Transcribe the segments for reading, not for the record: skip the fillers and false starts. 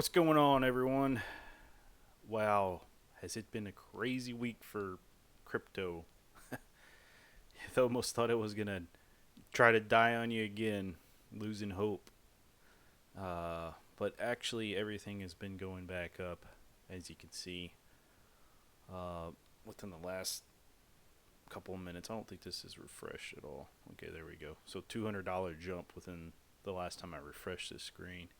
What's going on, everyone? Wow, has it been a crazy week for crypto? I almost thought it was gonna try to die on you again, losing hope. But actually, everything has been going back up, as you can see, uh, within the last couple of minutes. I don't think this is refreshed at all. Okay, there we go. So $200 jump within the last time I refreshed this screen.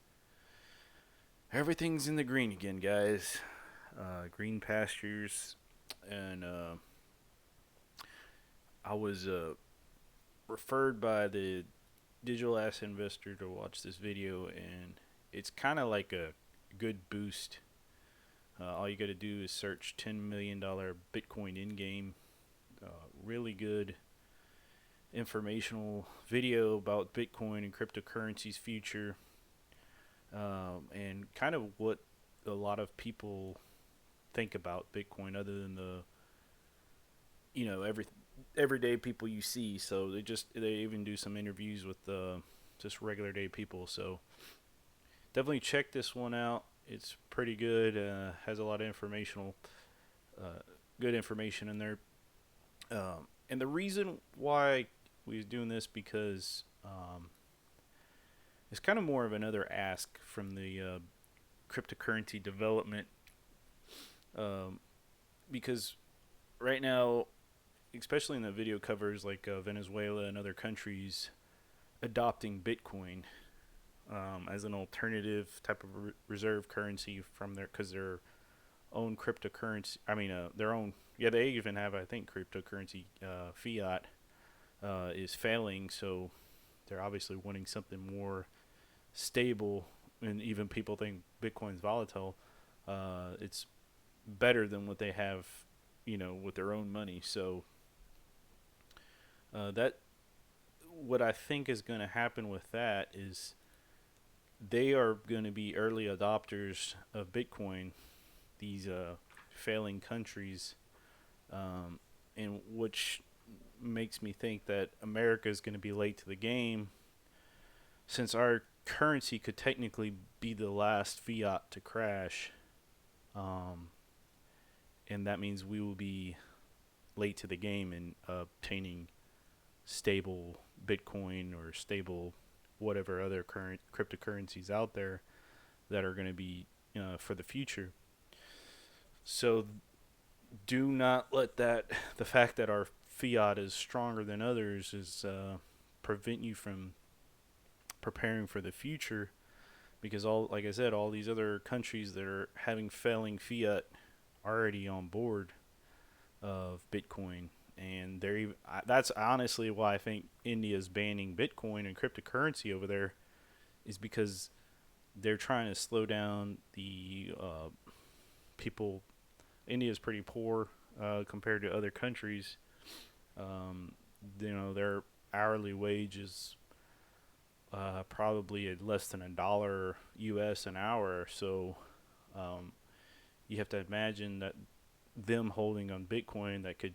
Everything's in the green again, guys. Green pastures, and I was referred by the digital asset investor to watch this video, and it's kind of like a good boost. All you got to do is search $10 million Bitcoin in game. Really good informational video about Bitcoin and cryptocurrency's future, and kind of what a lot of people think about Bitcoin, other than the everyday people you see. So they even do some interviews with just regular day people. So definitely check this one out. It's pretty good. Has a lot of uh, good information in there. And the reason why we was doing this because it's kind of more of another ask from the cryptocurrency development, um, because right now, especially in the video covers like Venezuela and other countries adopting Bitcoin as an alternative type of reserve currency from their own cryptocurrency. I mean, their own. Yeah, they even have, I think, cryptocurrency. Fiat is failing, so they're obviously wanting something more stable. And even people think Bitcoin's volatile. It's better than what they have, with their own money. So that what I think is going to happen with that is they are going to be early adopters of Bitcoin. These failing countries, and which makes me think that America is going to be late to the game, since our currency could technically be the last fiat to crash, um, and that means we will be late to the game in obtaining stable Bitcoin or stable whatever other current cryptocurrencies out there that are going to be for the future. So do not let the fact that our fiat is stronger than others is prevent you from preparing for the future, because like I said, all these other countries that are having failing fiat are already on board of Bitcoin, and that's honestly why I think India is banning Bitcoin and cryptocurrency over there, is because they're trying to slow down the people. India is pretty poor compared to other countries. Um, their hourly wage is probably at less than $1 US an hour. So um, you have to imagine that them holding on Bitcoin that could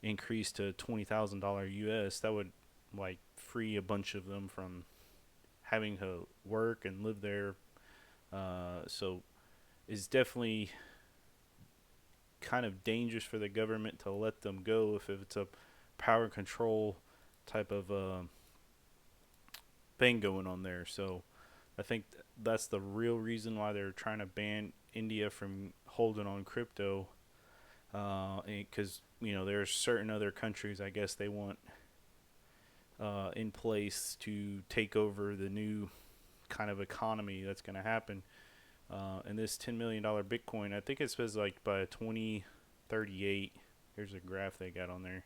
increase to $20,000 US, that would like free a bunch of them from having to work and live there. So it's definitely kind of dangerous for the government to let them go if it's a power control type of thing going on there. So I think that's the real reason why they're trying to ban India from holding on crypto. Because there's certain other countries, I guess, they want in place to take over the new kind of economy that's going to happen. And this $10 million Bitcoin, I think it says like by 2038. Here's a graph they got on there.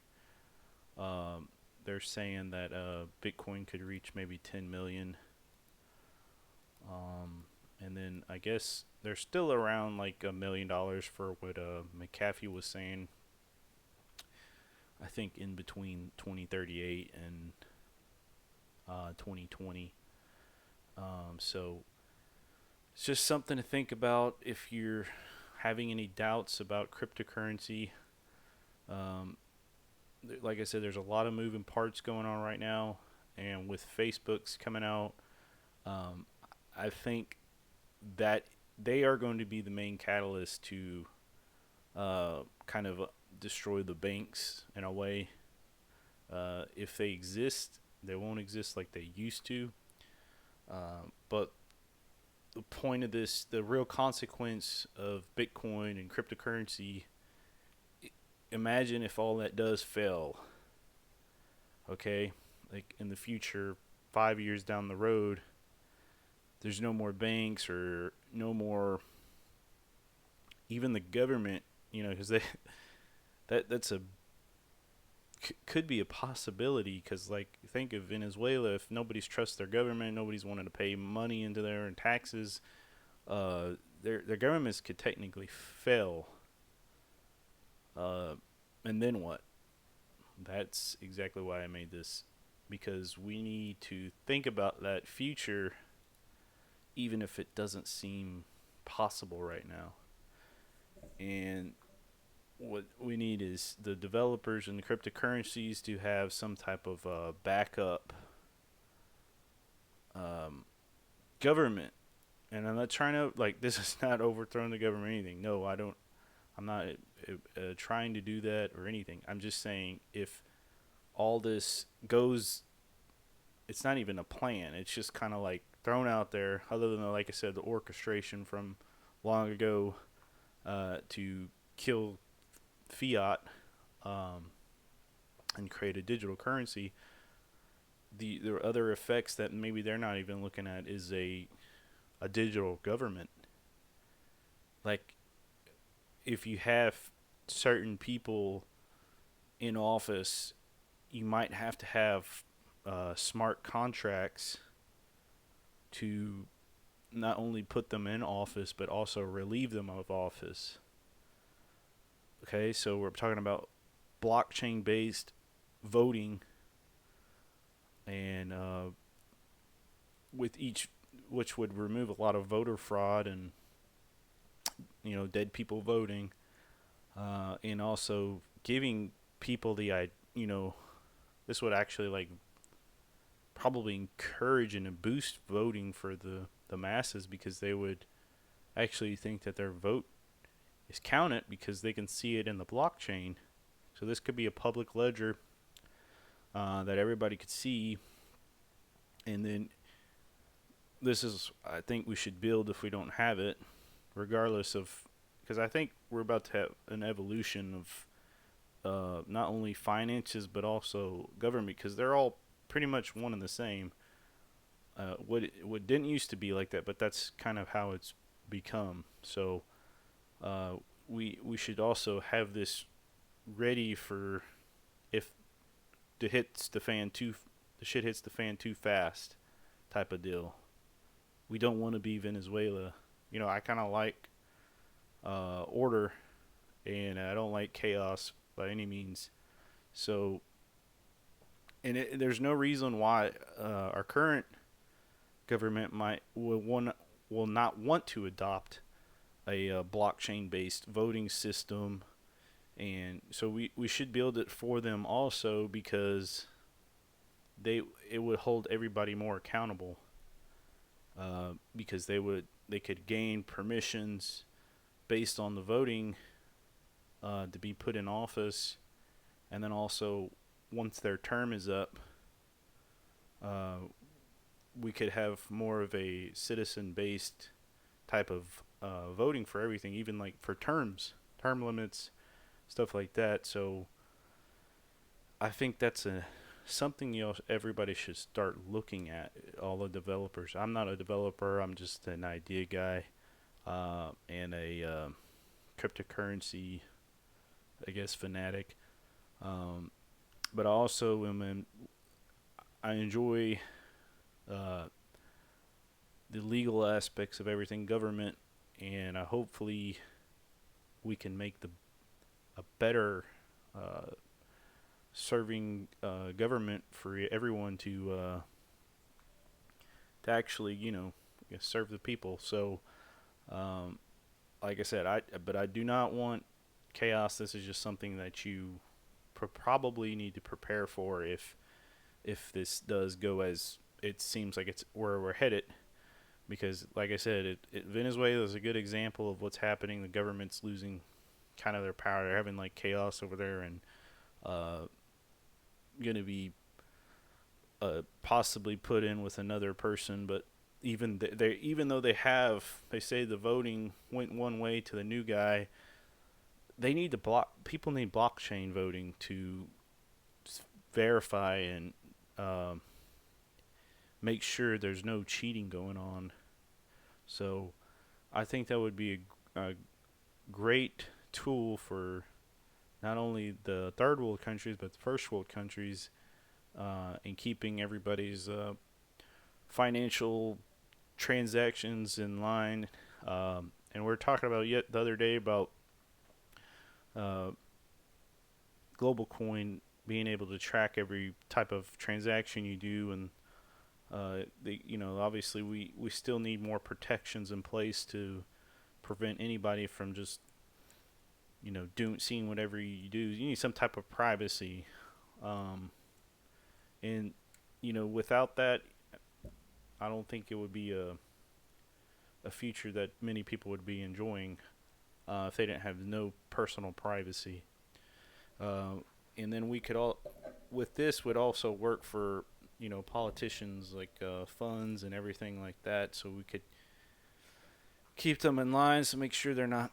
They're saying that Bitcoin could reach maybe 10 million. And then I guess they're still around like $1 million for what McAfee was saying. I think in between 2038 and 2020. So it's just something to think about if you're having any doubts about cryptocurrency. Um, like I said, there's a lot of moving parts going on right now, and with Facebook's coming out, um, I think that they are going to be the main catalyst to kind of destroy the banks in a way. If they exist, they won't exist like they used to. But the point of this, the real consequence of Bitcoin and cryptocurrency, imagine if all that does fail, okay? Like in the future, 5 years down the road, there's no more banks or no more, even the government, because they that's a could be a possibility. Because like think of Venezuela, if nobody's trust their government, nobody's wanting to pay money into there and taxes, uh, their governments could technically fail. Uh, and then what? That's exactly why I made this, because we need to think about that future, even if it doesn't seem possible right now. And what we need is the developers and the cryptocurrencies to have some type of backup um, government. And I'm not trying to like this is not overthrowing the government or anything. No, I don't. I'm not trying to do that or anything. I'm just saying if all this goes, it's not even a plan. It's just kind of like thrown out there. Other than like I said, the orchestration from long ago to kill fiat um, and create a digital currency. The other effects that maybe they're not even looking at is a digital government. Like if you have certain people in office, you might have to have smart contracts to not only put them in office but also relieve them of office. Okay, so we're talking about blockchain based voting, and with each, which would remove a lot of voter fraud and dead people voting, and also giving people this would actually like probably encourage and boost voting for the masses, because they would actually think that their vote is counted because they can see it in the blockchain. So this could be a public ledger that everybody could see, and then this is I think we should build if we don't have it, regardless of, because I think we're about to have an evolution of not only finances but also government, because they're all pretty much one and the same. What didn't used to be like that, but that's kind of how it's become. So uh, we should also have this ready for if the shit hits the fan too fast, type of deal. We don't want to be Venezuela. I kind of like order, and I don't like chaos by any means. So, and there's no reason why our current government will not want to adopt a blockchain based voting system, and so we should build it for them also, because it would hold everybody more accountable, because they could gain permissions based on the voting to be put in office, and then also once their term is up, uh, we could have more of a citizen based type of voting for everything, even like for term limits, stuff like that. So I think that's something everybody should start looking at. All the developers. I'm not a developer. I'm just an idea guy, and a cryptocurrency, I guess, fanatic. Um, but I also I enjoy uh, the legal aspects of everything government, and hopefully we can make a better uh, serving government for everyone to actually serve the people. So um, like I said, I do not want chaos. This is just something that you probably need to prepare for if this does go as it seems like it's where we're headed. because, like I said, Venezuela is a good example of what's happening. The government's losing kind of their power. They're having like chaos over there, and uh, going to be possibly put in with another person. But even though they say the voting went one way to the new guy, they need to block. People need blockchain voting to verify and um, make sure there's no cheating going on. So I think that would be a great tool for not only the third world countries but the first world countries in keeping everybody's financial transactions in line. And we're talking about yet the other day about uh, global coin being able to track every type of transaction you do, and obviously we still need more protections in place to prevent anybody from just doing seeing whatever you do. You need some type of privacy, um, and without that, I don't think it would be a future that many people would be enjoying if they didn't have no personal privacy. Uh, and then we could all, with this, would also work for politicians like funds and everything like that, so we could keep them in line, so make sure they're not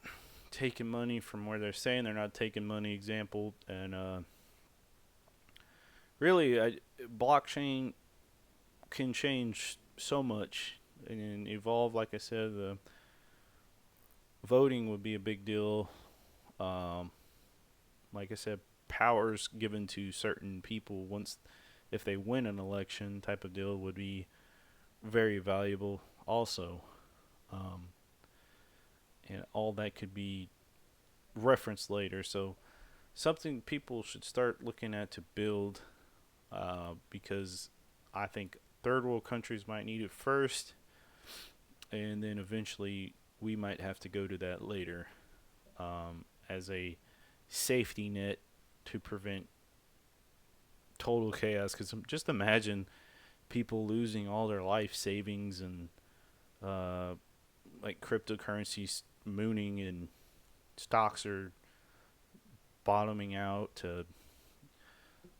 taking money from where they're saying they're not taking money. Example, and really, blockchain can change so much and evolve. Like I said, the voting would be a big deal. Um, like I said, powers given to certain people once if they win an election type of deal would be very valuable also. Um, and all that could be referenced later. So something people should start looking at to build, because I think third world countries might need it first, and then eventually we might have to go to that later, as a safety net to prevent total chaos. Because just imagine people losing all their life savings and uh, like cryptocurrencies mooning and stocks are bottoming out to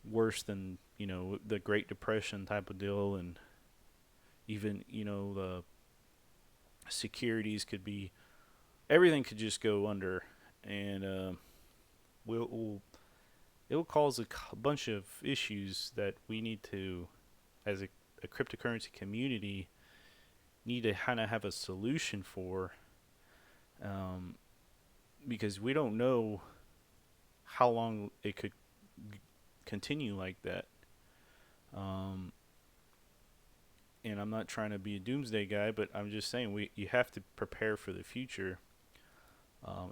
worse than the Great Depression type of deal, and even the securities could be everything could just go under, and will it will cause a bunch of issues that we need to, as a cryptocurrency community, need to kind of have a solution for, um, because we don't know how long it could continue like that. Um, and I'm not trying to be a doomsday guy, but I'm just saying you have to prepare for the future.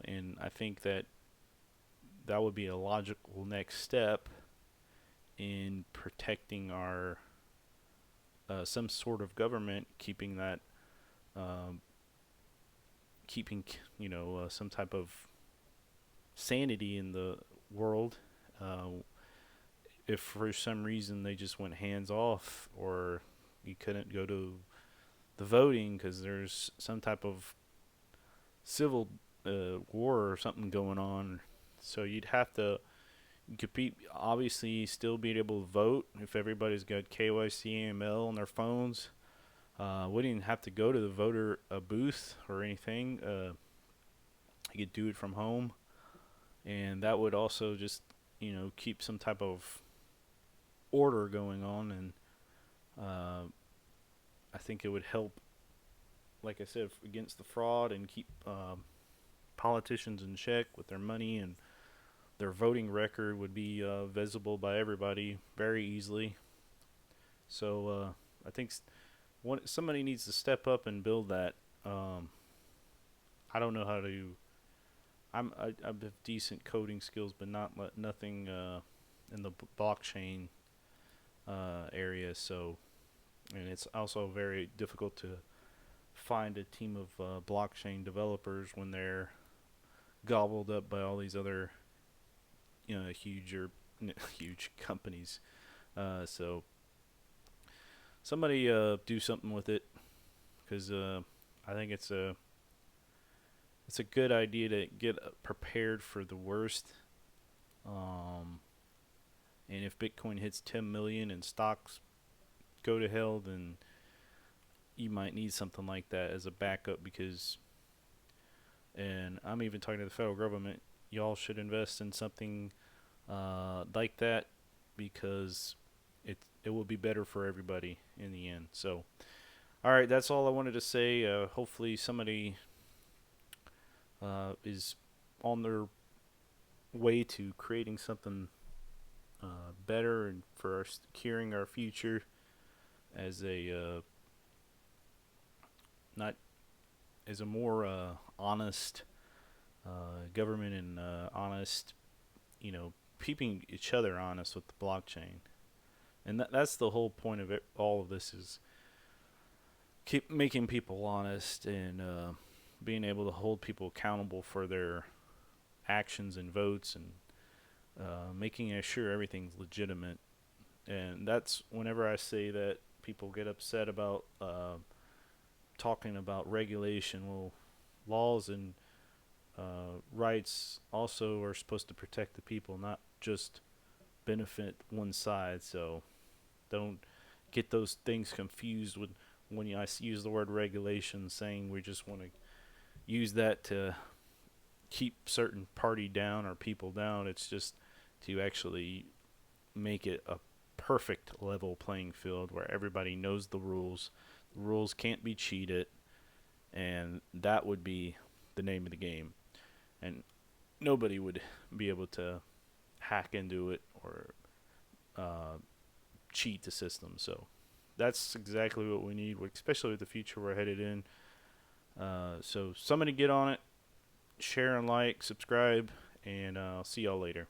And I think that would be a logical next step in protecting our some sort of government, keeping that um, keeping some type of sanity in the world. If for some reason they just went hands off, or you couldn't go to the voting because there's some type of civil war or something going on, so you'd have to you could be obviously still be able to vote if everybody's got KYC AML on their phones. We didn't have to go to the voter booth or anything. You could do it from home, and that would also just keep some type of order going on, and uh, I think it would help, like I said, against the fraud and keep politicians in check with their money, and their voting record would be visible by everybody very easily. So I think somebody needs to step up and build that. Um, I don't know how to. I have decent coding skills, but nothing in the blockchain area. So, and it's also very difficult to find a team of blockchain developers when they're gobbled up by all these other huge or huge companies. So somebody do something with it, because I think it's a good idea to get prepared for the worst. Um, and if Bitcoin hits 10 million and stocks go to hell, then you might need something like that as a backup because, and I'm even talking to the federal government, y'all should invest in something like that because it will be better for everybody in the end. So, all right, that's all I wanted to say. Hopefully, somebody is on their way to creating something better and for our securing our future as a not as a more honest government and honest, keeping each other honest with the blockchain. And that's the whole point of it. All of this is keep making people honest and being able to hold people accountable for their actions and votes and making sure everything's legitimate. And that's whenever I say that people get upset about talking about regulation. Well, laws and rights also are supposed to protect the people, not just benefit one side. So don't get those things confused with when I use the word regulation, saying we just want to use that to keep certain party down or people down. It's just to actually make it a perfect level playing field where everybody knows the rules. The rules can't be cheated, and that would be the name of the game. And nobody would be able to hack into it or uh, cheat the system. So that's exactly what we need, especially with the future we're headed in. So somebody get on it, share and like, subscribe, and I'll see y'all later.